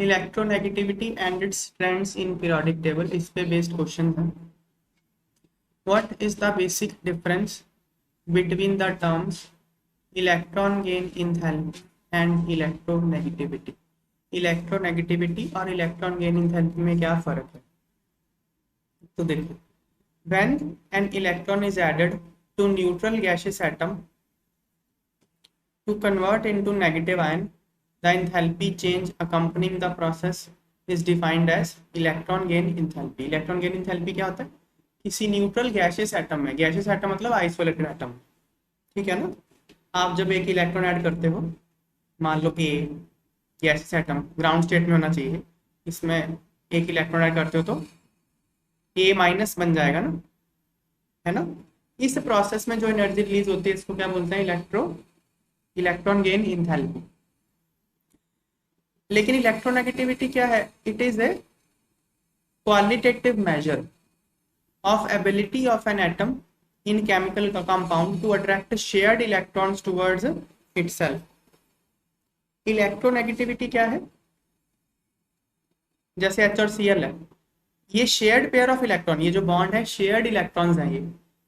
Electronegativity and it's trends in periodic table, इस पे based question है। What is the basic difference between the terms electron gain enthalpy and electronegativity? Electronegativity और electron gain enthalpy में क्या फर्क है? तो देखिए, when an electron is added to neutral gaseous atom to convert into negative ion, the enthalpy change accompanying the process is defined as electron gain enthalpy. electron gain enthalpy क्या होता है? किसी न्यूट्रल गैसियस एटम में, gaseous atom मतलब isolated atom, ठीक है ना। आप जब एक इलेक्ट्रॉन ऐड करते हो, मान लो ए गैसियस एटम ग्राउंड स्टेट में होना चाहिए, इसमें एक इलेक्ट्रॉन ऐड करते हो तो ए माइनस बन जाएगा ना, है ना। इस प्रोसेस में जो एनर्जी रिलीज होती है इसको क्या बोलते हैं? Electron gain enthalpy. लेकिन इलेक्ट्रोनेगेटिविटी क्या है? It is a qualitative measure of ability of an atom in chemical compound to attract shared electrons towards itself. Electronegativity क्या है? जैसे H और Cl है, ये शेयर्ड पेयर ऑफ इलेक्ट्रॉन, ये जो बॉन्ड है शेयर्ड इलेक्ट्रॉन्स हैं, ये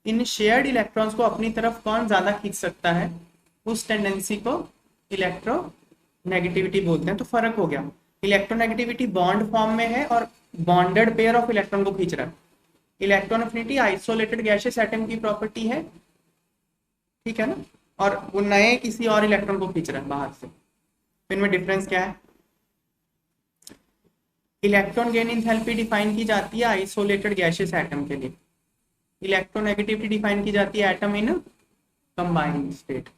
इन शेयर्ड इलेक्ट्रॉन्स को अपनी तरफ कौन ज्यादा खींच सकता है, उस टेंडेंसी को इलेक्ट्रोनेगेटिविटी बोलते हैं। तो फर्क हो गया, इलेक्ट्रोनेगेटिविटी बॉन्ड फॉर्म में है और बॉन्डेड पेयर ऑफ इलेक्ट्रॉन को खींच रहा है। Electron affinity isolated gaseous atom की प्रॉपर्टी है, ठीक है ना, और वो नए किसी और इलेक्ट्रॉन को खींच रहा है बाहर से। तो इनमें डिफरेंस क्या है? इलेक्ट्रॉन गेन एंथैल्पी डिफाइन की जाती है आइसोलेटेड गैसियस एटम के लिए, इलेक्ट्रोनेगेटिविटी डिफाइन की जाती है एटम इन कंबाइंड स्टेट।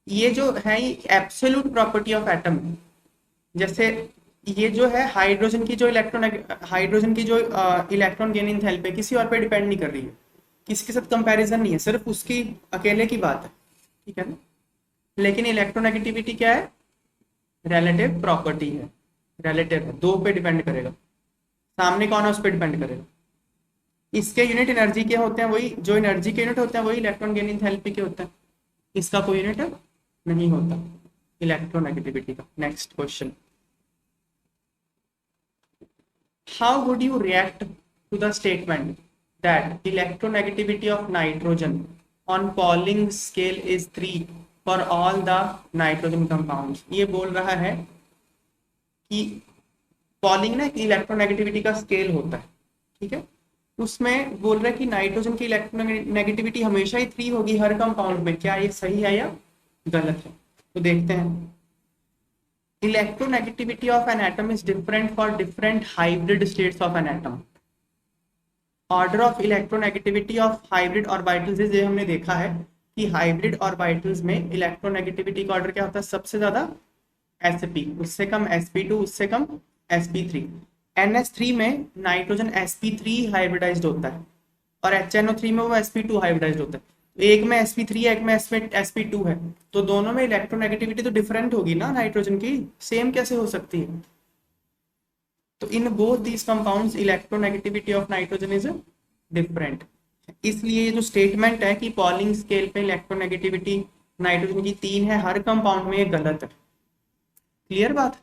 ये जो है ये एब्सोल्यूट प्रॉपर्टी ऑफ एटम है। जैसे ये जो है हाइड्रोजन की जो इलेक्ट्रॉन गेन एंथैल्पी किसी और पे डिपेंड नहीं कर रही है, किसी के साथ कंपैरिजन नहीं है, सिर्फ उसकी अकेले की बात है, ठीक है ना। लेकिन इलेक्ट्रोनेगेटिविटी क्या है? रिलेटिव प्रॉपर्टी है, रिलेटिव है, दो पे डिपेंड करेगा, सामने कौन है उस पर डिपेंड करेगा। इसके यूनिट एनर्जी के होते हैं, वही जो एनर्जी के यूनिट होते हैं वही इलेक्ट्रॉन गेन एंथैल्पी के होते हैं, इसका कोई यूनिट नहीं होता इलेक्ट्रोनेगेटिविटी का। Next question, how would you react to the statement that electronegativity of nitrogen on Pauling scale is 3 for all the nitrogen compounds? ये बोल रहा है कि पॉलिंग ना इलेक्ट्रोनेगेटिविटी का स्केल होता है, ठीक है, उसमें बोल रहा है कि नाइट्रोजन की इलेक्ट्रोनेगेटिविटी हमेशा ही 3 होगी हर कंपाउंड में। क्या ये सही है या गलत है? तो देखते हैं। Electronegativity of an atom is different for different hybrid states of an atom. Order of electronegativity of hybrid orbitals, ये हमने देखा है कि हाइब्रिड ऑर्बिटल्स में इलेक्ट्रोनेगेटिविटी का ऑर्डर क्या होता है? सबसे ज्यादा sp, उससे कम sp2, उससे कम sp3। ns3 में नाइट्रोजन sp3 हाइब्रिडाइज्ड होता है और HNO3 में वो sp2 हाइब्रिडाइज्ड होता है। एक में sp3 है, एक में sp2 है, तो दोनों में इलेक्ट्रोनेगेटिविटी तो डिफरेंट होगी ना नाइट्रोजन की, सेम कैसे हो सकती है? तो in both these compounds electronegativity of nitrogen is different. इसलिए ये जो स्टेटमेंट है कि पॉलिंग स्केल पे इलेक्ट्रोनेगेटिविटी नाइट्रोजन की 3 है हर कंपाउंड में, ये गलत है। क्लियर बात?